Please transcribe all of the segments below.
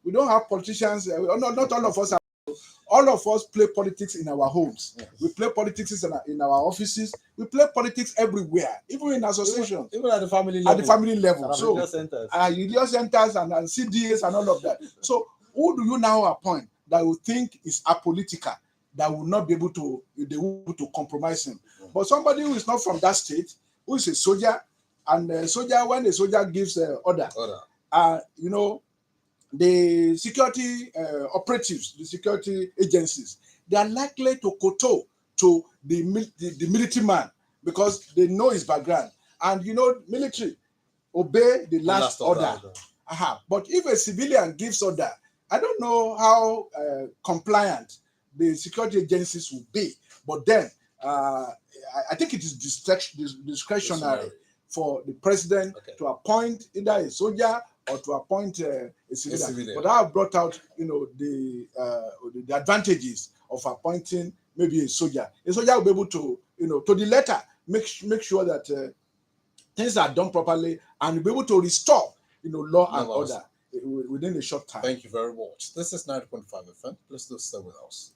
we don't have politicians. Not all of us. All of us play politics in our homes. Yes. We play politics in our offices. We play politics everywhere, even in associations, even at the family level. At the family level. And So, religious centers. religious centers and CDAs and all of that. So, who do you now appoint that you think is apolitical, that will not be able to, they will be able to compromise him? But somebody who is not from that state, who is a soldier, and soldier, when the soldier gives order, you know, the security operatives, the security agencies, they are likely to kowtow to the military man because they know his background. And you know, military obey the last order. But if a civilian gives order, I don't know how compliant the security agencies will be. But then I think it is discretionary for the president to appoint either a soldier or to appoint a civilian. But I have brought out, you know, the advantages of appointing maybe a soldier. A soldier will be able to, you know, to the letter, make sure that things are done properly and be able to restore, you know, law and order within a short time. Thank you very much. This is 90.5 FM. Please do stay with us.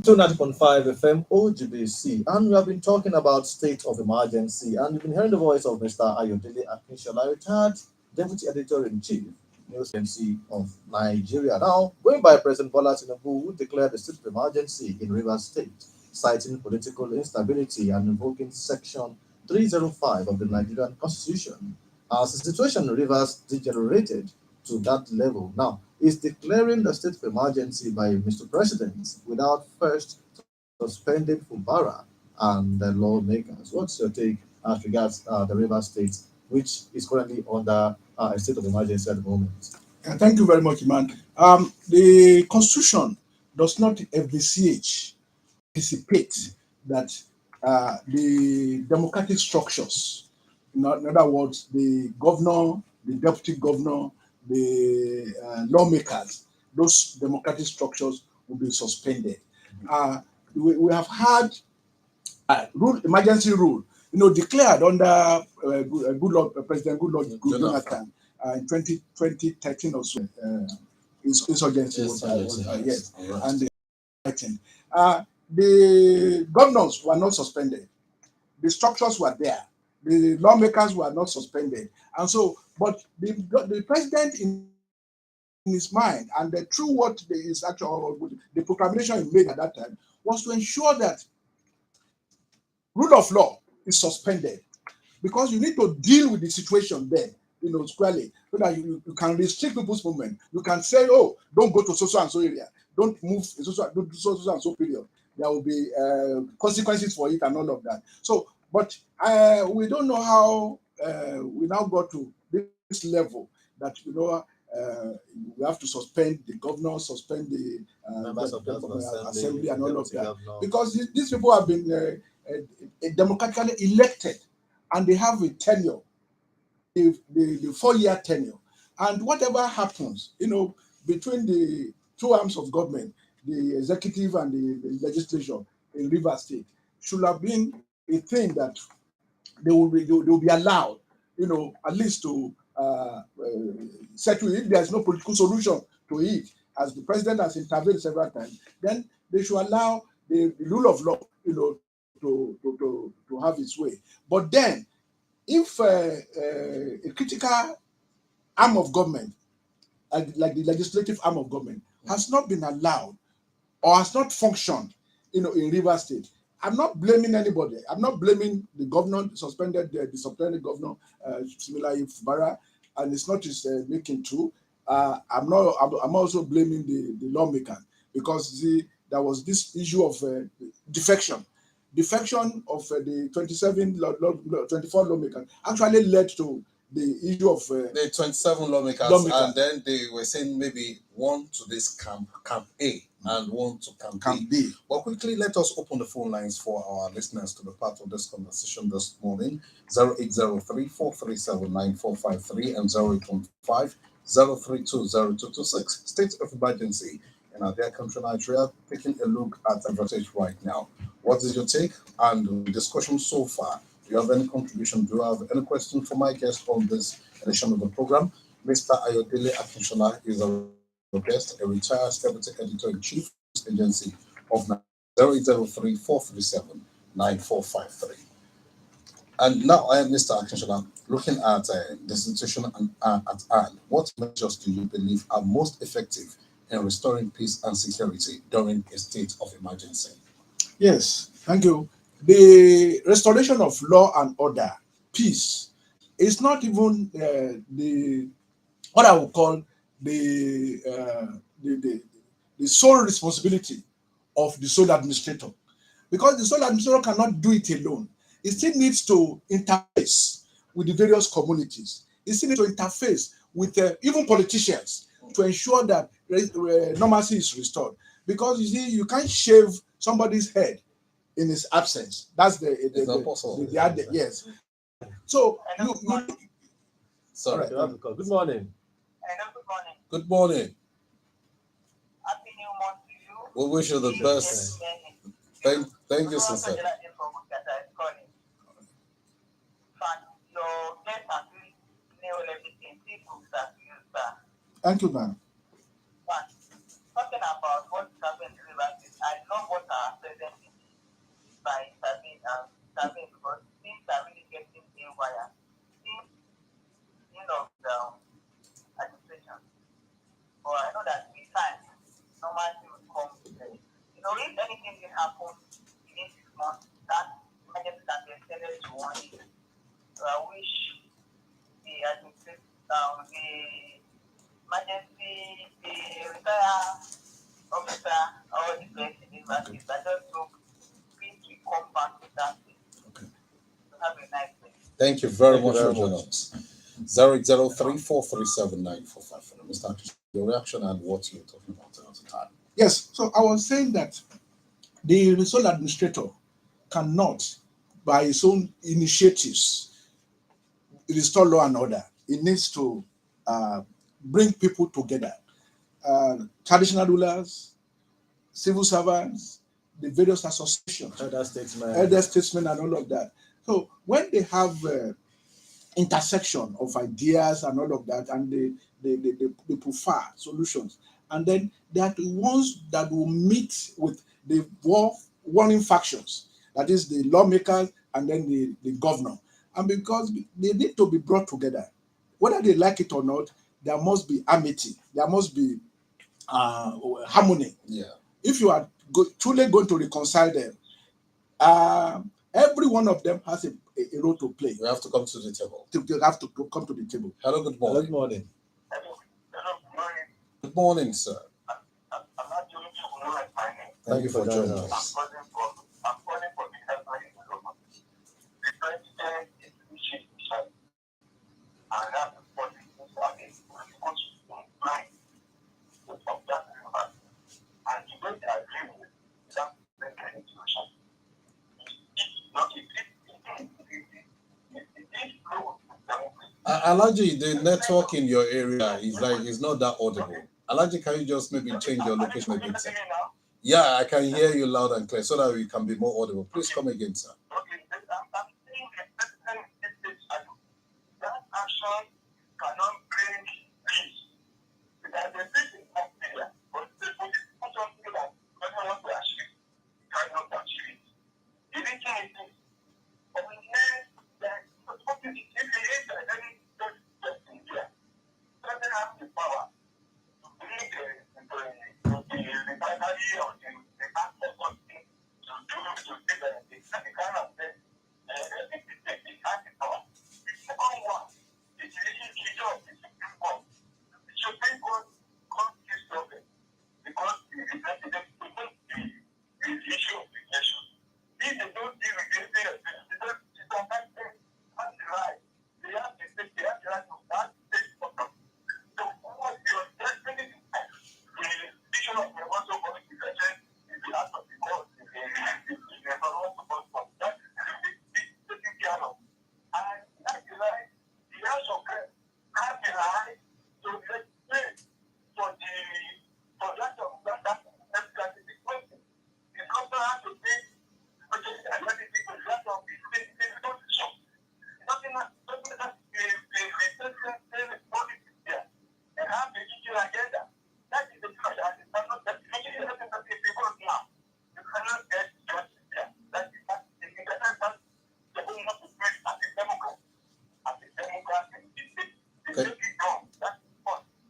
To 90.5 FM OGBC, and we have been talking about state of emergency, and you've been hearing the voice of Mr. Ayodele Akinsola, retired Deputy Editor-in-Chief, News Agency of Nigeria. Now, going by President Bola Tinubu, who declared the state of emergency in Rivers State, citing political instability and invoking Section 305 of the Nigerian Constitution. As the situation in Rivers degenerated to that level, now is declaring the state of emergency by Mr. President without first suspending Fubara and the lawmakers. What's your take as regards the Rivers State, which is currently under a state of emergency at the moment? Thank you very much, Iman. The Constitution does not envisage, anticipate that the democratic structures, in other words, the governor, the deputy governor, the lawmakers, those democratic structures will be suspended. We have had emergency rule, you know, declared under President Goodluck Jonathan in 2013 or so. Insurgency yes, and the fighting. The governors were not suspended. The structures were there. The lawmakers were not suspended, and so, but the president in his mind, and through what is actually the proclamation he made at that time, was to ensure that rule of law is suspended, because you need to deal with the situation then, you know, squarely, so that you can restrict people's movement. You can say, oh, don't go to so and so area, don't move so and so period. There will be consequences for it and all of that. So, but we don't know how we now got to this level that, you know, we have to suspend the governor, suspend the members of the assembly and all of that, because these people have been democratically elected, and they have a tenure, the 4-year tenure, and whatever happens, you know, between the two arms of government, the executive and the legislature in Rivers State, should have been a thing that they will be allowed, you know, at least to settle it. If there is no political solution to it, as the president has intervened several times, then they should allow the rule of law to have its way. But then, if a critical arm of government, like the legislative arm of government, has not been allowed or has not functioned, in Rivers State, I'm not blaming anybody. I'm not blaming the governor, the suspended governor, similarly Fubara, and it's not just making too. I'm not. I'm also blaming the lawmaker, because there was this issue of defection of the 24 lawmakers actually led to the issue of The 27 lawmakers, and then they were saying maybe one to this camp A, and one to camp B. But quickly, let us open the phone lines for our listeners to be part of this conversation this morning. 0803-437-9453 and 0815-032-0226. State of emergency in our dear country, Nigeria. Taking a look at advantage right now. What is your take and discussion so far? Do you have any contribution? Do you have any question for my guest on this edition of the program? Mr. Ayodele Akinsola is our guest, a retired deputy editor-in-chief agency of 0803-437-9453. And now I am Mr. Akinsola, looking at the situation at hand. What measures do you believe are most effective in restoring peace and security during a state of emergency? Yes, thank you. The restoration of law and order, peace, is not even the what I would call the sole responsibility of the sole administrator, because the sole administrator cannot do it alone. It still needs to interface with the various communities. It still needs to interface with even politicians to ensure that normalcy is restored. Because you see, you can't shave somebody's head in his absence. That's yes. So you sorry. Right. Good morning. Hello, good morning. Good morning. Happy New Month to you. We wish you the best. Thank you, sister. Thank you, ma'am. Talking about what is happening in Rivers, I love what our president did by intervening because things are really getting haywire. Things, the administration. But I know that this time, normality will come. If anything can happen in 6 months, that emergency can be extended to 1 year. So I wish the administration, the emergency, the retired officer, or the president, I just hope peace will come back to that place. Okay. So have a nice day. Thank you very much for joining us. 0803-437-9455. Mr. Akinsola, your reaction and what you're talking about at the time. Yes, so I was saying that the sole administrator cannot, by his own initiatives, restore law and order. It needs to bring people together, traditional rulers, civil servants, the various associations, elder statesmen, and all of that. So when they have intersection of ideas and all of that, and they prefer solutions, and then they are the ones that will meet with the warring factions, that is the lawmakers and then the governor. And because they need to be brought together, whether they like it or not, there must be amity, there must be harmony. Yeah. If you are truly going to reconcile them, every one of them has a role to play. We have to come to the table. They have to come to the table. Hello, good morning. Good morning. Hello, good morning. Good morning, sir. I'm not doing too well at my name. Thank you for joining I'm us. calling for the helpline government. The president is reaching the side. And that is what is happening. We're supposed to comply with that river. And to make the agreement, that make any solution. Alaji, the network in your area is not that audible. Alaji, can you just maybe change your location a bit, sir? Yeah, I can hear you loud and clear so that we can be more audible. Please come again, sir. Okay, I'm saying the president is that action cannot bring peace. Because the peace is not there. But the something that doesn't want to achieve, cannot achieve it.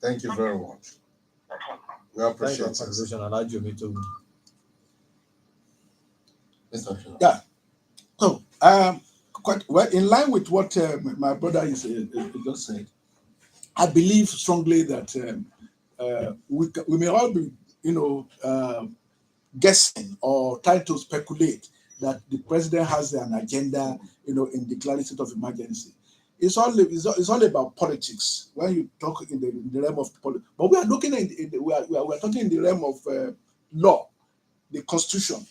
Thank you very much. We appreciate it. Contribution, allow me to. Mr. Shah. Yeah. So, quite well, in line with what my brother is just said, I believe strongly that we may all be, guessing or trying to speculate that the president has an agenda, in declaring state of emergency. It's all about politics when you talk in the realm of politics. But we are looking we are talking in the realm of law, the constitution,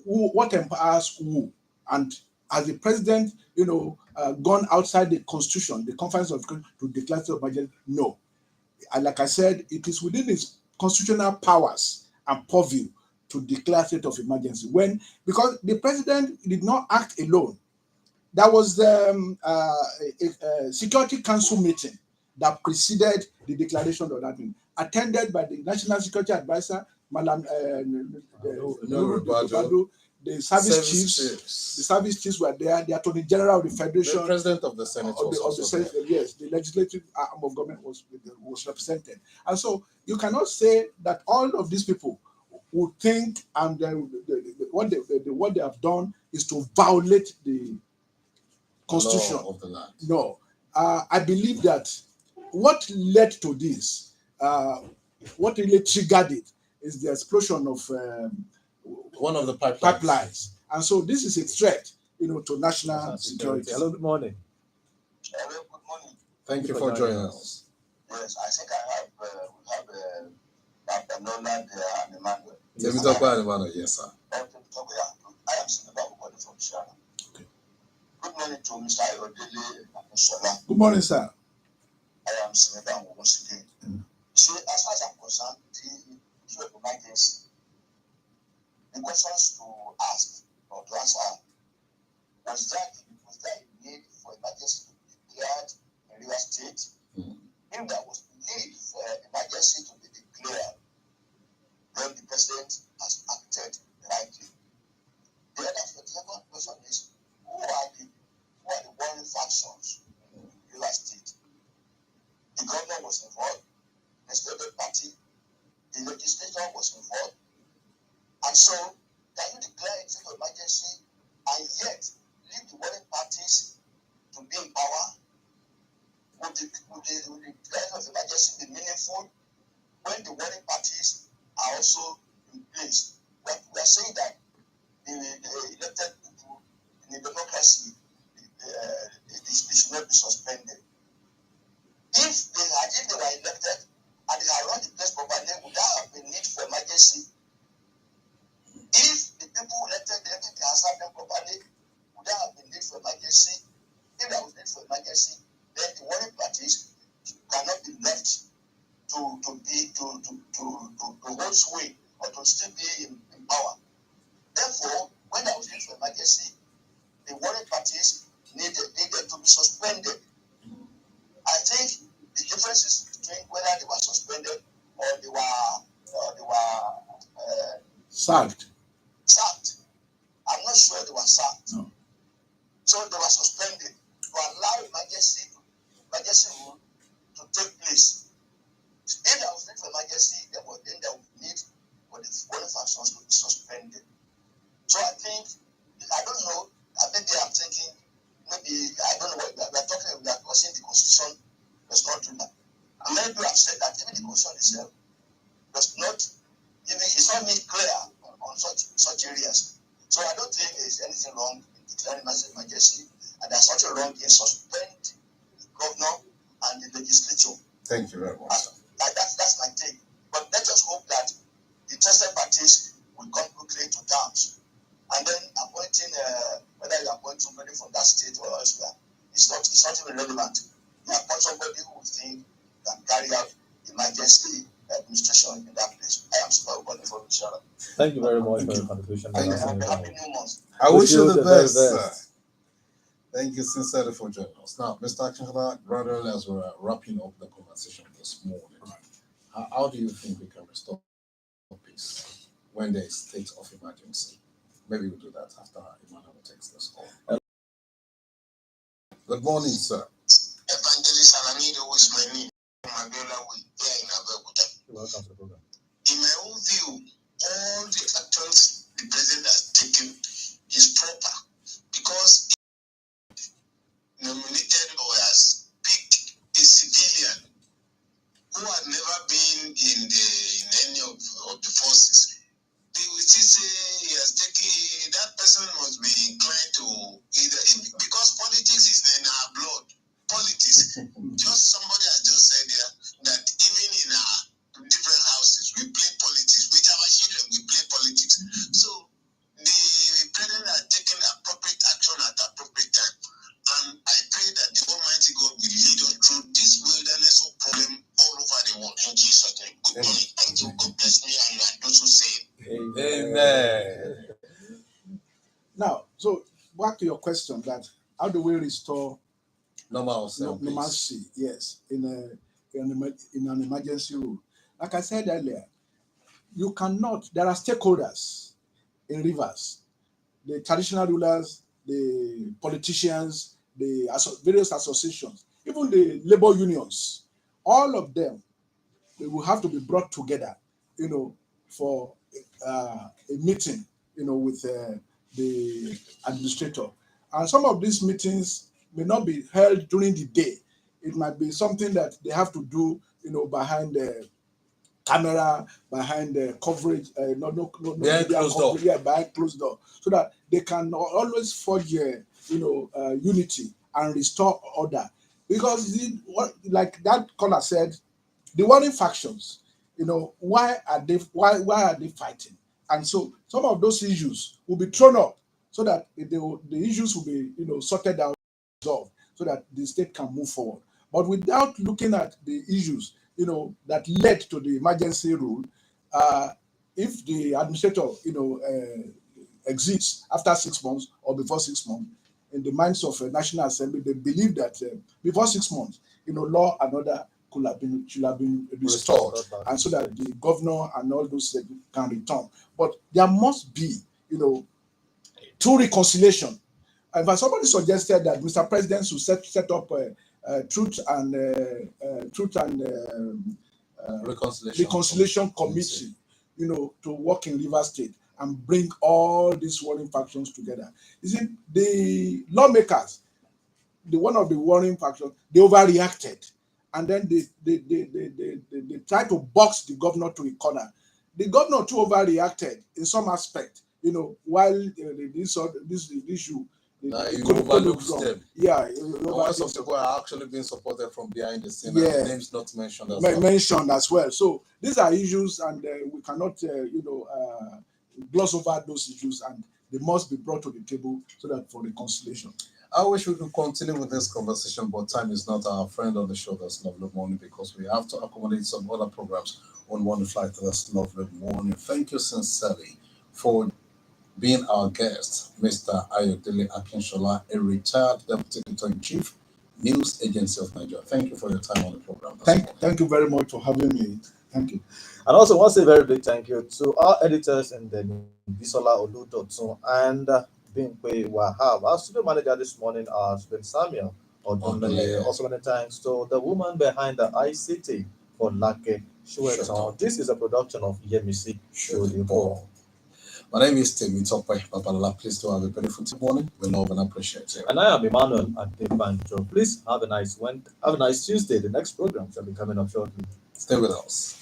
what empowers who, and has the president, gone outside the constitution, the conference of to declare state of emergency? No. And like I said, it is within his constitutional powers and purview to declare state of emergency because the president did not act alone. There was a Security Council meeting that preceded the declaration of that meeting, attended by the National Security Advisor, Madam Babalola, the service chiefs. The service chiefs were there. The Attorney General of the Federation, the President of the Senate, yes, the legislative arm of government was represented. And so you cannot say that all of these people would think and what they have done is to violate the constitution of the land. No, I believe that what led to this, what really triggered it, is the explosion of one of the pipelines, and so this is a threat, to national security. Hello, good morning. Hello, good morning. Thank you for joining us. Yes, I think we have Babalola there and Emmanuel. Temitope, Emmanuel, yes, sir. I am Senator from Shana. Good morning to Mr. Ayodele Akinsola. Good morning, sir. I am Senator once again. So, as far as I'm concerned, the issue of emergency, the questions to ask or to answer was that a need for emergency to be declared in River State? If there was need for emergency to be declared, then the president has acted rightly. The second question is, who are the warring factions in River State? The government was involved, the state party, the legislature was involved, and so can you declare a state of emergency and yet leave the warring parties to be in power? Would the declaration of emergency be meaningful when the warring parties are also in place? We are saying that the elected people in a democracy, they should not be suspended. If they were elected and they had run the place properly, would there have been need for emergency? If the people elected them, if they had served them properly, would there have been need for emergency? If there was need for emergency, then the warring parties cannot be left to hold sway or to still be in power. Therefore, when there was need for emergency, the warring parties needed to be suspended. I think the difference is between whether they were suspended or they were Sacked. I'm not sure they were sacked. No. So they were suspended to allow emergency rule to take place. If there was need for emergency, then there would need for the warring factions to be suspended. So I think, I don't know, maybe I'm thinking, maybe, I don't know what we are talking about, we're saying the constitution does not do that. And many people have said that even the constitution itself does not, even, it's not made clear on such areas. So I don't think there's anything wrong in declaring emergency, and there's nothing wrong in suspending the governor and the legislature. Thank you very much. That's my take. But let us hope that the interested parties will come quickly to terms. And then appointing, whether you appoint somebody from that state or elsewhere, it's not even relevant. You appoint somebody who think can carry out emergency administration in that place. I am super open for Michelle. Thank you very much for your contribution. Thank you. Happy New Month. I wish you the very best, sir. Thank you sincerely for joining us. Now, Mr. Akinsola, gradually as we're wrapping up the conversation this morning, how do you think we can restore peace when there is state of emergency? Maybe we'll do that after Emmanuel takes this call. Good morning, sir. Evangelist Alamido is my name. Babalola will here in Abeokuta. Welcome to the program. In my own view, all the actions the president has taken is proper because he nominated or has picked a civilian who had never been in any of the forces. They will still say he has taken, that person must be inclined to either, because politics is in our blood. Politics. Just somebody has just said there that even in our different houses, we play politics. With our children, we play politics. So the president has taken appropriate action at appropriate time. And I pray that the Almighty God will lead us through this wilderness of problem all over the world in Jesus' name. Good morning. Thank you. God bless me and those who say it. Amen. Now, so back to your question that how do we restore Normalcy. Yes, in an emergency rule. Like I said earlier, you cannot. There are stakeholders in rivers, the traditional rulers, the politicians, the various associations, even the labor unions. All of them, they will have to be brought together, for a meeting, with the administrator. And some of these meetings may not be held during the day. It might be something that they have to do, behind the camera, behind the coverage, Behind closed door. Yeah, behind closed door, so that they can always forge, unity and restore order. Because like that caller said, the warring factions, why are they fighting? And so some of those issues will be thrown up so that the issues will be, sorted out, resolved, so that the state can move forward. But without looking at the issues, that led to the emergency rule, if the administrator, exists after 6 months or before 6 months, in the minds of a National Assembly, they believe that before 6 months, law and order should have been restored, and so that the governor and all those can return. But there must be, true reconciliation. In fact, somebody suggested that Mr. President should set up a truth and reconciliation committee, to work in River State and bring all these warring factions together. You see, the lawmakers, one of the warring factions, they overreacted, and then they tried to box the governor to a corner. The governor too overreacted in some aspect, while this issue. You overlooked them. Yeah, Some people are actually being supported from behind the scene. Yeah. And names not mentioned as well. Mentioned as well. So these are issues, and we cannot, gloss over those issues, and they must be brought to the table so that for reconciliation. I wish we could continue with this conversation, but time is not our friend on the show this lovely morning, because we have to accommodate some other programs on one flight this lovely morning. Thank you sincerely for being our guest, Mr. Ayodele Akinsola, a retired Deputy Editor-in-Chief, News Agency of Nigeria. Thank you for your time on the program. Thank you very much for having me. Thank you. And also, want to say a very big thank you to our editors in the Bisola Oludotun and Binkwe Wahab. Our studio manager this morning has been Samuel Odunleye. Also, many thanks to the woman behind the ICT for Lake Shueton. This is a production of Yemisi Shodipo. My name is Temitope Babalola. Please do have a beautiful morning. We love and appreciate you. And I am Emmanuel Adebanjo. Please have a nice Tuesday. The next program shall be coming up shortly. Stay with us.